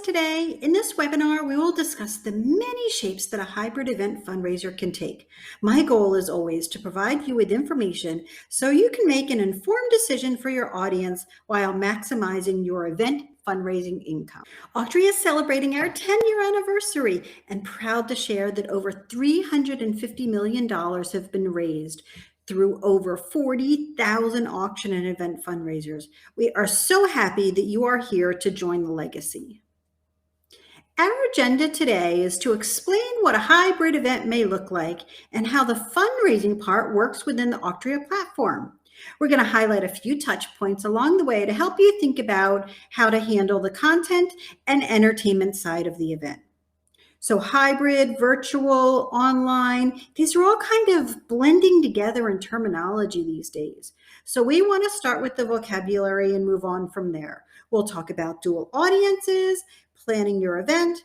today. In this webinar, we will discuss the many shapes that a hybrid event fundraiser can take. My goal is always to provide you with information so you can make an informed decision for your audience while maximizing your event fundraising income. Auctria is celebrating our 10-year anniversary and proud to share that over $350 million have been raised through over 40,000 auction and event fundraisers. We are so happy that you are here to join the legacy. Our agenda today is to explain what a hybrid event may look like and how the fundraising part works within the Auctria platform. We're going to highlight a few touch points along the way to help you think about how to handle the content and entertainment side of the event. So hybrid, virtual, online, these are all kind of blending together in terminology these days. So we want to start with the vocabulary and move on from there. We'll talk about dual audiences, planning your event,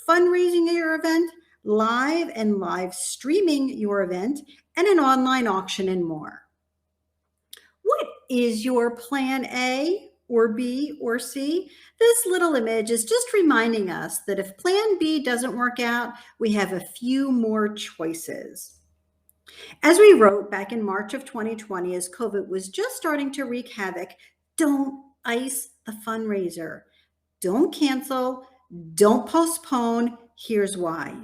fundraising your event, live and live streaming your event, and an online auction and more. What is your plan A? Or B or C? This little image is just reminding us that if plan B doesn't work out, we have a few more choices. As we wrote back in March of 2020, as COVID was just starting to wreak havoc, don't ice the fundraiser. Don't cancel, don't postpone. Here's why.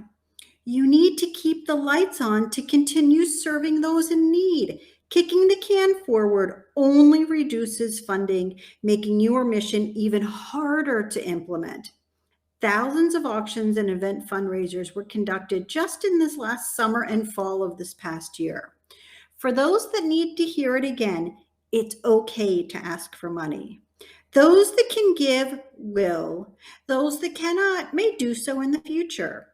You need to keep the lights on to continue serving those in need. Kicking the can forward only reduces funding, making your mission even harder to implement. Thousands of auctions and event fundraisers were conducted just in this last summer and fall of this past year. For those that need to hear it again, it's okay to ask for money. Those that can give will. Those that cannot may do so in the future.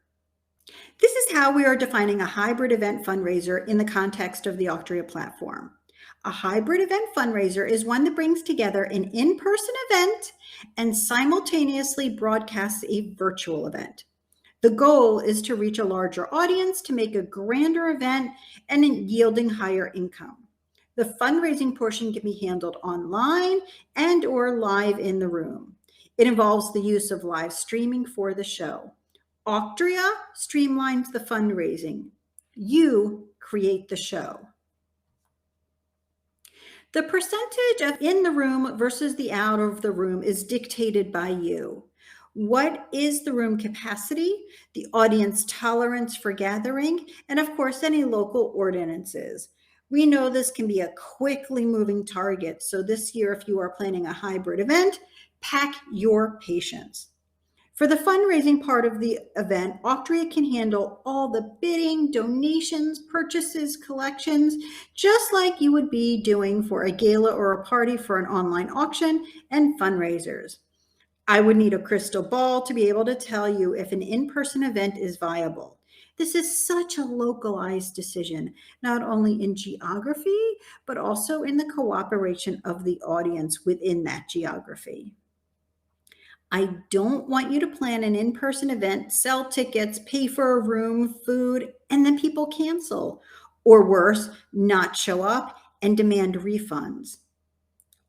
This is how we are defining a hybrid event fundraiser in the context of the Auctria platform. A hybrid event fundraiser is one that brings together an in-person event and simultaneously broadcasts a virtual event. The goal is to reach a larger audience to make a grander event and yielding higher income. The fundraising portion can be handled online and or live in the room. It involves the use of live streaming for the show. Auctria streamlines the fundraising. You create the show. The percentage of in the room versus the out of the room is dictated by you. What is the room capacity, the audience tolerance for gathering, and of course, any local ordinances. We know this can be a quickly moving target. So this year, if you are planning a hybrid event, pack your patience. For the fundraising part of the event, Auctria can handle all the bidding, donations, purchases, collections, just like you would be doing for a gala or a party for an online auction and fundraisers. I would need a crystal ball to be able to tell you if an in-person event is viable. This is such a localized decision, not only in geography, but also in the cooperation of the audience within that geography. I don't want you to plan an in-person event, sell tickets, pay for a room, food, and then people cancel, or worse, not show up and demand refunds.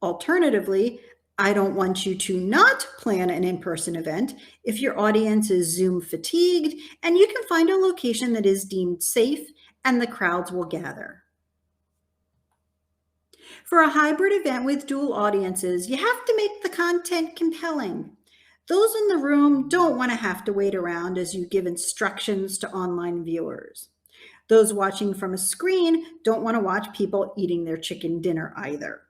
Alternatively, I don't want you to not plan an in-person event if your audience is Zoom fatigued and you can find a location that is deemed safe and the crowds will gather. For a hybrid event with dual audiences, you have to make the content compelling. Those in the room don't want to have to wait around as you give instructions to online viewers. Those watching from a screen don't want to watch people eating their chicken dinner either.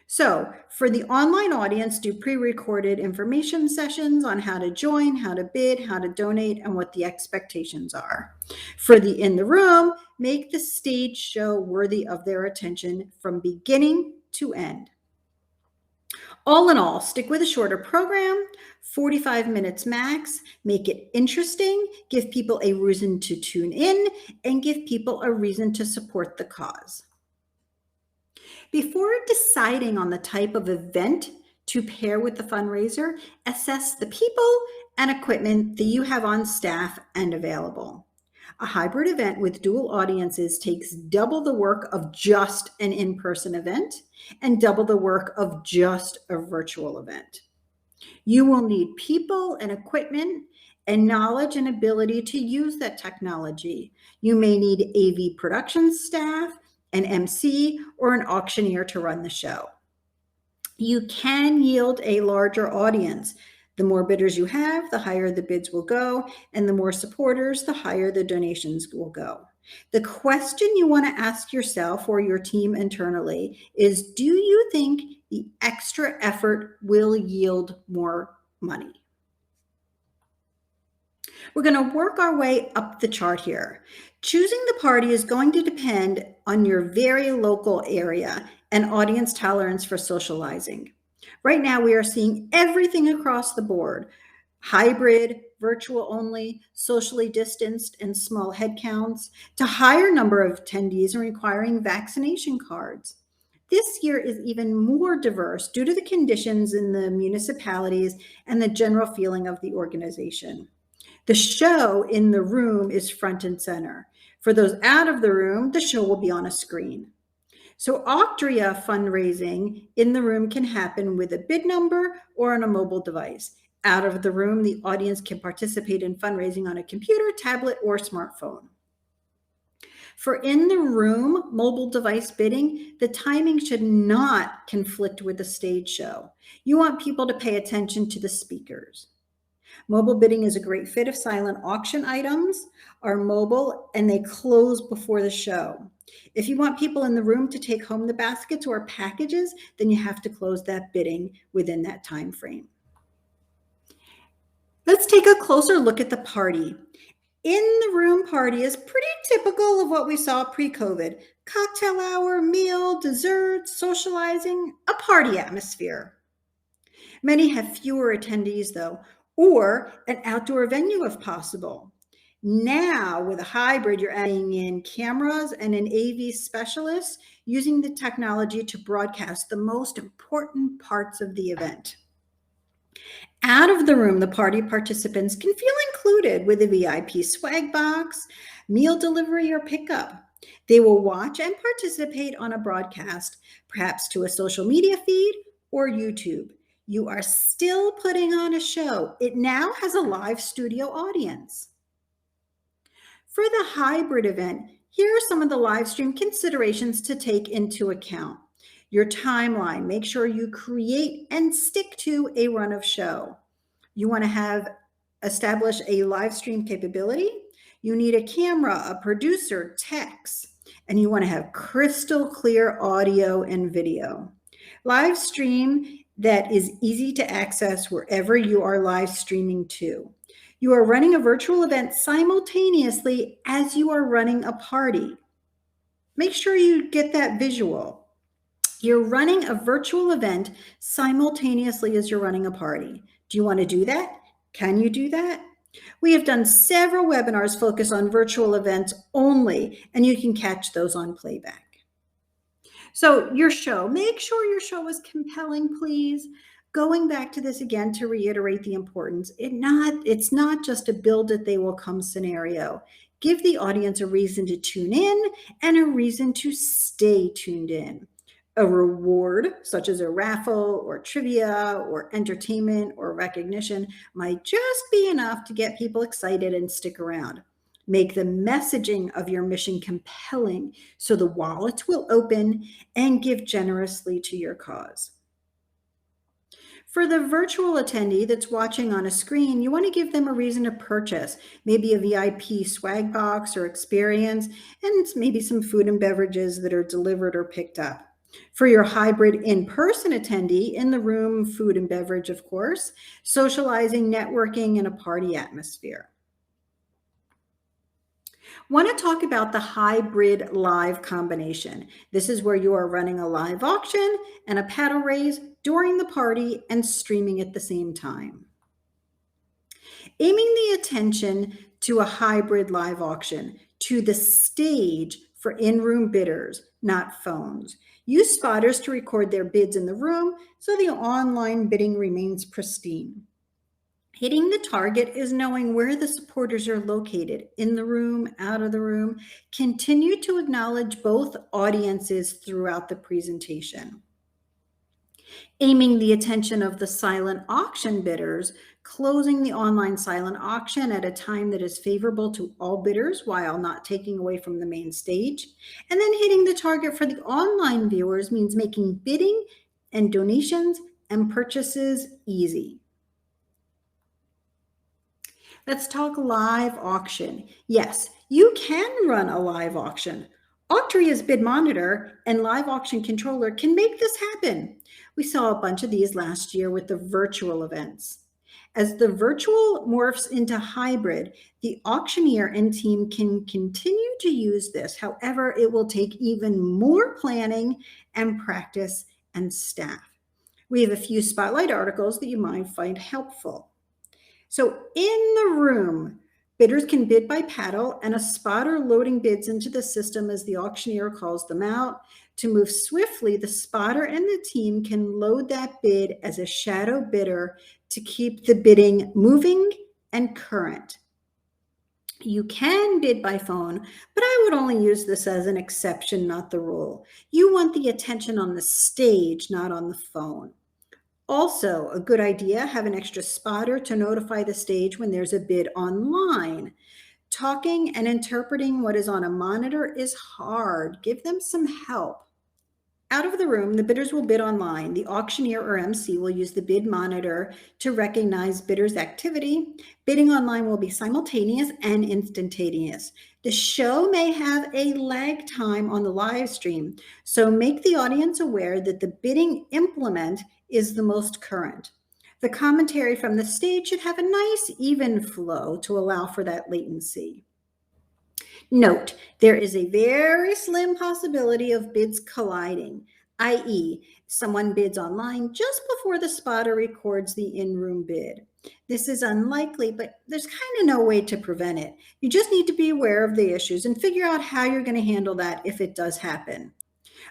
So for the online audience, do pre-recorded information sessions on how to join, how to bid, how to donate, and what the expectations are. For the in the room, make the stage show worthy of their attention from beginning to end. All in all, stick with a shorter program, 45 minutes max, make it interesting, give people a reason to tune in, and give people a reason to support the cause. Before deciding on the type of event to pair with the fundraiser, assess the people and equipment that you have on staff and available. A hybrid event with dual audiences takes double the work of just an in-person event and double the work of just a virtual event. You will need people and equipment and knowledge and ability to use that technology. You may need AV production staff, an MC, or an auctioneer to run the show. You can yield a larger audience. The more bidders you have, the higher the bids will go, and the more supporters, the higher the donations will go. The question you want to ask yourself or your team internally is, do you think the extra effort will yield more money? We're going to work our way up the chart here. Choosing the party is going to depend on your very local area and audience tolerance for socializing. Right now, we are seeing everything across the board: hybrid, virtual only, socially distanced, and small head counts, to higher number of attendees and requiring vaccination cards. This year is even more diverse due to the conditions in the municipalities and the general feeling of the organization. The show in the room is front and center. For those out of the room, the show will be on a screen. So Auctria fundraising in the room can happen with a bid number or on a mobile device. Out of the room, the audience can participate in fundraising on a computer, tablet, or smartphone. For in the room mobile device bidding, the timing should not conflict with the stage show. You want people to pay attention to the speakers. Mobile bidding is a great fit if silent auction items are mobile and they close before the show. If you want people in the room to take home the baskets or packages, then you have to close that bidding within that time frame. Let's take a closer look at the party. In the room party is pretty typical of what we saw pre-COVID. Cocktail hour, meal, dessert, socializing, a party atmosphere. Many have fewer attendees though, or an outdoor venue if possible. Now with a hybrid, you're adding in cameras and an AV specialist using the technology to broadcast the most important parts of the event. Out of the room, the party participants can feel included with a VIP swag box, meal delivery, or pickup. They will watch and participate on a broadcast, perhaps to a social media feed or YouTube. You are still putting on a show. It now has a live studio audience. For the hybrid event, here are some of the live stream considerations to take into account. Your timeline, make sure you create and stick to a run of show. You want to establish a live stream capability. You need a camera, a producer, text, and you want to have crystal clear audio and video. Live stream that is easy to access wherever you are live streaming to. You are running a virtual event simultaneously as you are running a party. Make sure you get that visual. You're running a virtual event simultaneously as you're running a party. Do you want to do that? Can you do that? We have done several webinars focused on virtual events only, and you can catch those on playback. So your show, make sure your show is compelling, please. Going back to this again to reiterate the importance, it's not just a build it, they will come scenario. Give the audience a reason to tune in and a reason to stay tuned in. A reward, such as a raffle or trivia or entertainment or recognition, might just be enough to get people excited and stick around. Make the messaging of your mission compelling so the wallets will open and give generously to your cause. For the virtual attendee that's watching on a screen, you want to give them a reason to purchase, maybe a VIP swag box or experience, and maybe some food and beverages that are delivered or picked up. For your hybrid in-person attendee, in the room, food and beverage, of course, socializing, networking, and a party atmosphere. Want to talk about the hybrid live combination. This is where you are running a live auction and a paddle raise during the party and streaming at the same time. Aiming the attention to a hybrid live auction to the stage for in-room bidders, not phones. Use spotters to record their bids in the room so the online bidding remains pristine. Hitting the target is knowing where the supporters are located, in the room, out of the room. Continue to acknowledge both audiences throughout the presentation. Aiming the attention of the silent auction bidders, closing the online silent auction at a time that is favorable to all bidders while not taking away from the main stage. And then hitting the target for the online viewers means making bidding and donations and purchases easy. Let's talk live auction. Yes, you can run a live auction. Auctria's Bid Monitor and Live Auction Controller can make this happen. We saw a bunch of these last year with the virtual events. As the virtual morphs into hybrid, the auctioneer and team can continue to use this. However, it will take even more planning and practice and staff. We have a few spotlight articles that you might find helpful. So in the room, bidders can bid by paddle, and a spotter loading bids into the system as the auctioneer calls them out. To move swiftly, the spotter and the team can load that bid as a shadow bidder to keep the bidding moving and current. You can bid by phone, but I would only use this as an exception, not the rule. You want the attention on the stage, not on the phone. Also, a good idea, have an extra spotter to notify the stage when there's a bid online. Talking and interpreting what is on a monitor is hard. Give them some help. Out of the room, the bidders will bid online. The auctioneer or MC will use the bid monitor to recognize bidders' activity. Bidding online will be simultaneous and instantaneous. The show may have a lag time on the live stream, so make the audience aware that the bidding implement is the most current. The commentary from the stage should have a nice, even flow to allow for that latency. Note, there is a very slim possibility of bids colliding, i.e., someone bids online just before the spotter records the in-room bid. This is unlikely, but there's kind of no way to prevent it. You just need to be aware of the issues and figure out how you're going to handle that if it does happen.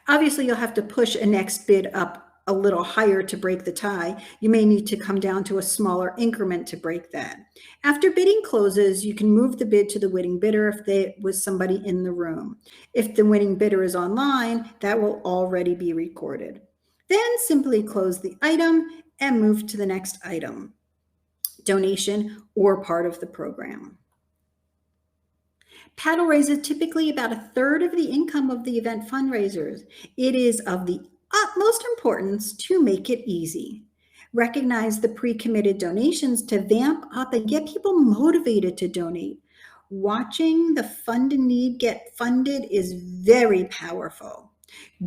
Obviously, you'll have to push a next bid up a little higher to break the tie. You may need to come down to a smaller increment to break that. After bidding closes, you can move the bid to the winning bidder if there was somebody in the room. If the winning bidder is online, that will already be recorded. Then simply close the item and move to the next item, donation or part of the program. Paddle raises typically about a third of the income of the event fundraisers. It is of the utmost importance to make it easy. Recognize the pre-committed donations to vamp up and get people motivated to donate. Watching the fund in need get funded is very powerful.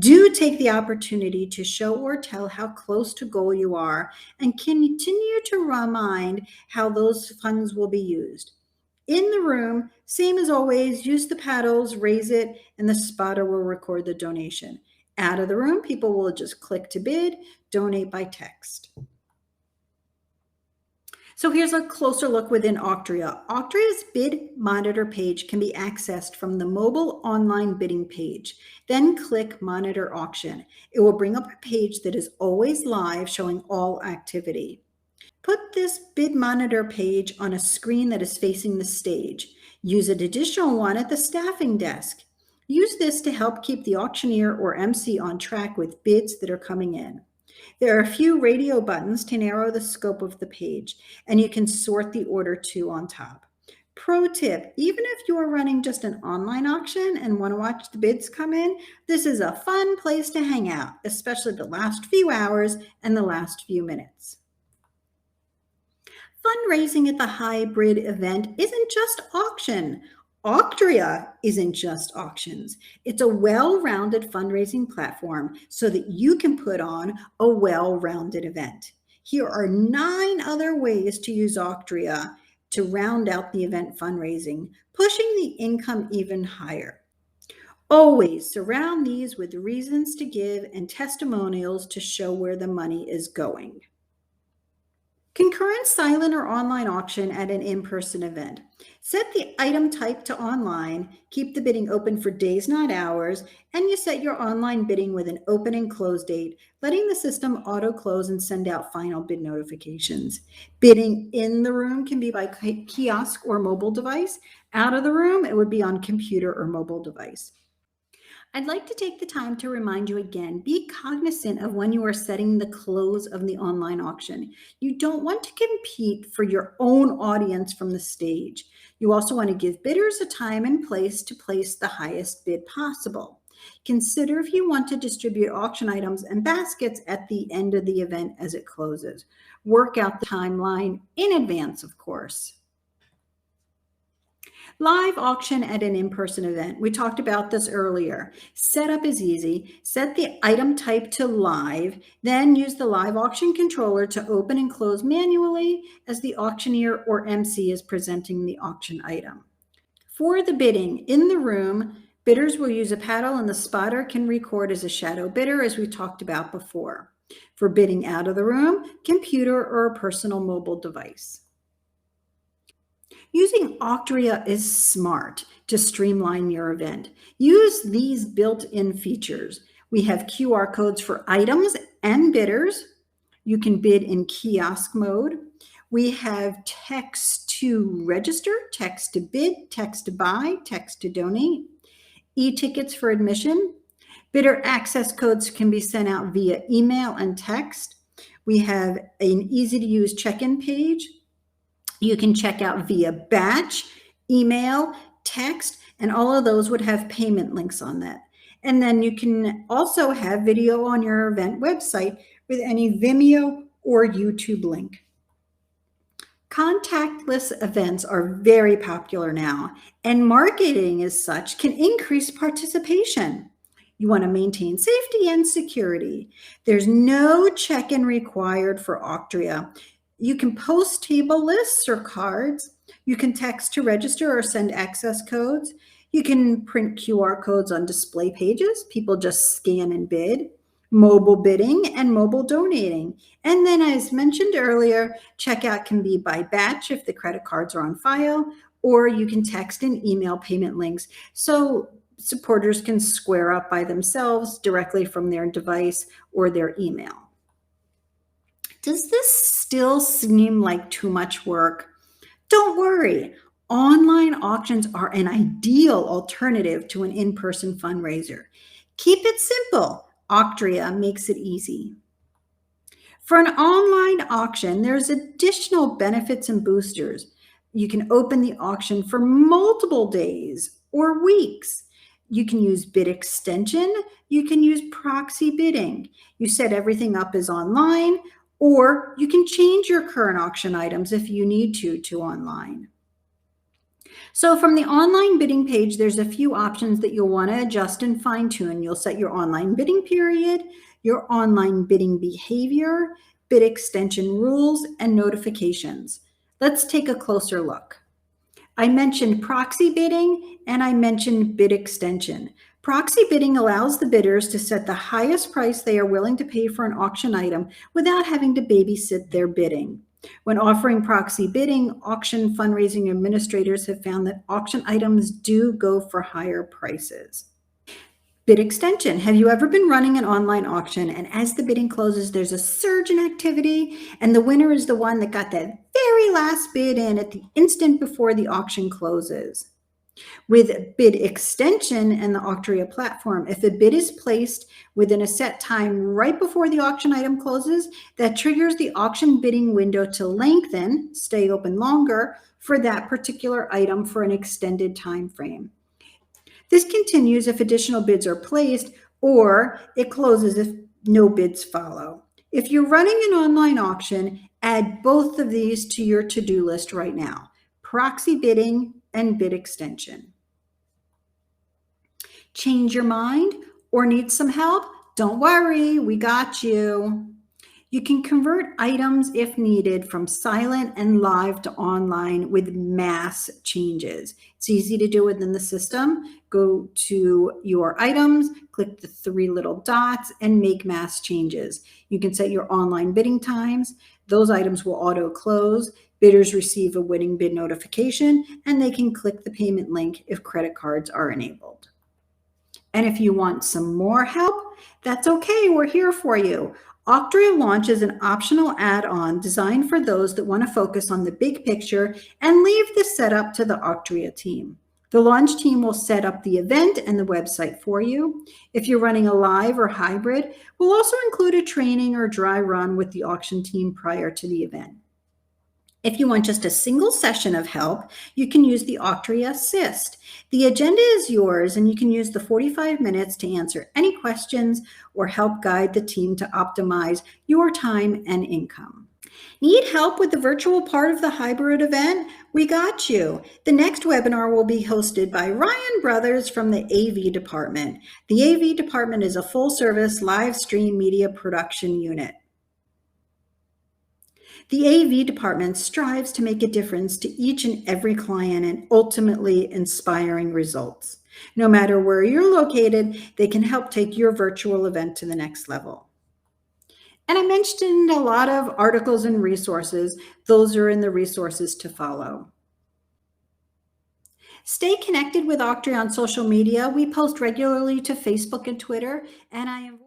Do take the opportunity to show or tell how close to goal you are and continue to remind how those funds will be used. In the room, same as always, use the paddles, raise it, and the spotter will record the donation. Out of the room, people will just click to bid, donate by text. So here's a closer look within Auctria. Auctria's bid monitor page can be accessed from the mobile online bidding page. Then click Monitor Auction. It will bring up a page that is always live, showing all activity. Put this bid monitor page on a screen that is facing the stage. Use an additional one at the staffing desk. Use this to help keep the auctioneer or MC on track with bids that are coming in. There are a few radio buttons to narrow the scope of the page, and you can sort the order to on top. Pro tip, even if you are running just an online auction and want to watch the bids come in, this is a fun place to hang out, especially the last few hours and the last few minutes. Fundraising at the hybrid event isn't just auction. Auctria isn't just auctions. It's a well-rounded fundraising platform so that you can put on a well-rounded event. Here are 9 other ways to use Auctria to round out the event fundraising, pushing the income even higher. Always surround these with reasons to give and testimonials to show where the money is going. Concurrent silent or online auction at an in-person event. Set the item type to online, keep the bidding open for days, not hours, and you set your online bidding with an open and close date, letting the system auto-close and send out final bid notifications. Bidding in the room can be by kiosk or mobile device. Out of the room, it would be on computer or mobile device. I'd like to take the time to remind you again, be cognizant of when you are setting the close of the online auction. You don't want to compete for your own audience from the stage. You also want to give bidders a time and place to place the highest bid possible. Consider if you want to distribute auction items and baskets at the end of the event as it closes. Work out the timeline in advance, of course. Live auction at an in-person event. We talked about this earlier. Setup is easy. Set the item type to live, then use the live auction controller to open and close manually as the auctioneer or MC is presenting the auction item. For the bidding, in the room, bidders will use a paddle and the spotter can record as a shadow bidder, as we talked about before. For bidding out of the room, computer or a personal mobile device. Using Auctria is smart to streamline your event. Use these built-in features. We have QR codes for items and bidders. You can bid in kiosk mode. We have text to register, text to bid, text to buy, text to donate, e-tickets for admission. Bidder access codes can be sent out via email and text. We have an easy-to-use check-in page. You can check out via batch, email, text, and all of those would have payment links on that. And then you can also have video on your event website with any Vimeo or YouTube link. Contactless events are very popular now, and marketing as such can increase participation. You want to maintain safety and security. There's no check-in required for Auctria. You can post table lists or cards. You can text to register or send access codes. You can print QR codes on display pages. People just scan and bid. Mobile bidding and mobile donating. And then, as mentioned earlier, checkout can be by batch if the credit cards are on file, or you can text and email payment links so supporters can square up by themselves directly from their device or their email. Does this still seem like too much work? Don't worry. Online auctions are an ideal alternative to an in-person fundraiser. Keep it simple. Auctria makes it easy. For an online auction, there's additional benefits and boosters. You can open the auction for multiple days or weeks. You can use bid extension. You can use proxy bidding. You set everything up as online, or you can change your current auction items if you need to online. So from the online bidding page, there's a few options that you'll want to adjust and fine tune. You'll set your online bidding period, your online bidding behavior, bid extension rules, and notifications. Let's take a closer look. I mentioned proxy bidding and I mentioned bid extension. Proxy bidding allows the bidders to set the highest price they are willing to pay for an auction item without having to babysit their bidding. When offering proxy bidding, auction fundraising administrators have found that auction items do go for higher prices. Bid extension. Have you ever been running an online auction and as the bidding closes, there's a surge in activity and the winner is the one that got that very last bid in at the instant before the auction closes? With bid extension and the Auctria platform, if a bid is placed within a set time right before the auction item closes, that triggers the auction bidding window to lengthen, stay open longer, for that particular item for an extended time frame. This continues if additional bids are placed, or it closes if no bids follow. If you're running an online auction, add both of these to your to-do list right now: proxy bidding and bid extension. Change your mind or need some help? Don't worry, we got you. You can convert items if needed from silent and live to online with mass changes. It's easy to do within the system. Go to your items, click the three little dots, and make mass changes. You can set your online bidding times. Those items will auto close. Bidders receive a winning bid notification, and they can click the payment link if credit cards are enabled. And if you want some more help, that's okay, we're here for you. Auctria launches an optional add-on designed for those that want to focus on the big picture and leave the setup to the Auctria team. The launch team will set up the event and the website for you. If you're running a live or hybrid, we'll also include a training or dry run with the auction team prior to the event. If you want just a single session of help, you can use the Auctria Assist. The agenda is yours, and you can use the 45 minutes to answer any questions or help guide the team to optimize your time and income. Need help with the virtual part of the hybrid event? We got you. The next webinar will be hosted by Ryan Brothers from the AV department. The AV department is a full-service live stream media production unit. The AV department strives to make a difference to each and every client and ultimately inspiring results. No matter where you're located, they can help take your virtual event to the next level. And I mentioned a lot of articles and resources. Those are in the resources to follow. Stay connected with Auctria on social media. We post regularly to Facebook and Twitter, and I am